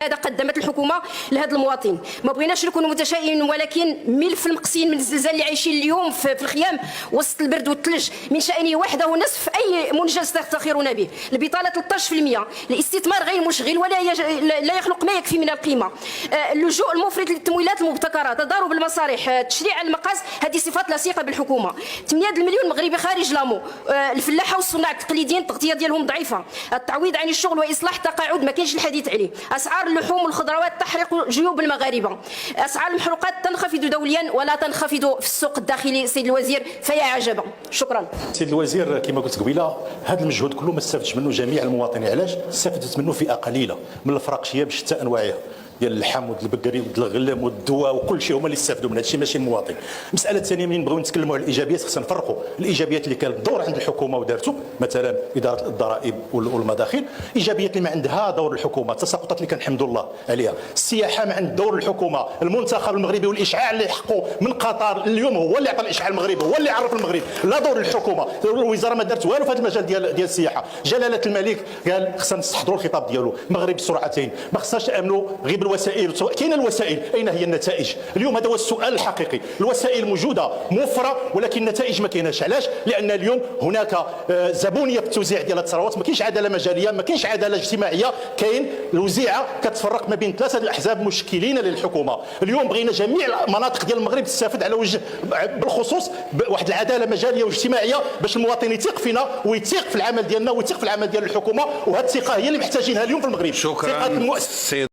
هذا قدمت الحكومه لهذا المواطن. ما بغيناش نكونوا متشائمين، ولكن ملف المقصين من الزلزال اللي عايشين اليوم في الخيام وسط البرد والثلج من شأنه وحده نصف اي منجز تفتخرون به. البطاله 13%، الاستثمار غير مشغل ولا لا يخلق ما يكفي من القيمه. اللجوء المفرط للتمويلات المبتكره، تضارب المصالح، تشريع المقاس، هذه صفات لاصقه بالحكومه. 8 المليون مغربي خارج لامو، الفلاحه والصناع التقليديين التغطيه ديالهم ضعيفه، التعويض عن الشغل واصلاح التقاعد ما كاينش الحديث عليه، اسعار اللحوم والخضروات تحرق جيوب المغاربه، اسعار المحروقات تنخفض دوليا ولا تنخفض في السوق الداخلي. سيد الوزير فيا عجبا. شكرا. سيد الوزير، كما قلت قبيله، هذا المجهود كله ما استفدش منه جميع المواطنين. علاش؟ استفدت منه فئه قليله من الفراقشيه بشتى انواعها، ديال اللحم وديال البقري وديال الغلام والدواء وكل شيء، هما اللي استفدوا من هذا الشيء ماشي المواطن. المساله الثانيه، من نبغيو نتكلموا على الايجابيات خصنا نفرقوا الايجابيات اللي كانت دور عند الحكومه ودارته، مثلا اداره الضرائب والمداخل. ايجابيات اللي ما عندها دور الحكومه، التساقطات اللي كنحمدوا الله عليها. السياحه ما عند دور الحكومه، المنتخب المغربي والاشعاع اللي حقه من قطر اليوم هو اللي عطى الاشعاع المغربي، هو اللي عرف المغرب. لا دور الحكومه، الوزاره ما دارت والو في هذا المجال ديال السياحه. جلاله الملك قال خصنا نستحضروا الخطاب ديالو، المغرب بسرعتين، ما خصناش نامنوا غير بالوسائل. كاين الوسائل، اين هي النتائج؟ اليوم هذا هو السؤال الحقيقي. الوسائل موجوده موفره، ولكن النتائج ما كايناش. علاش؟ لان اليوم هناك زبونيه في التوزيع ديال الثروات، ما كاينش عداله مجاليه، ما كاينش عداله اجتماعيه، كاين الوزيعه كتفرق ما بين ثلاثه الاحزاب مشكلين للحكومه. اليوم بغينا جميع المناطق ديال المغرب تستافد على وجه بالخصوص بواحد العداله مجاليه واجتماعيه، باش المواطن يثيق فينا ويثيق في العمل ديالنا ويثيق في العمل ديال الحكومه. وهذه الثقه هي اللي محتاجينها اليوم في المغرب. شكرا.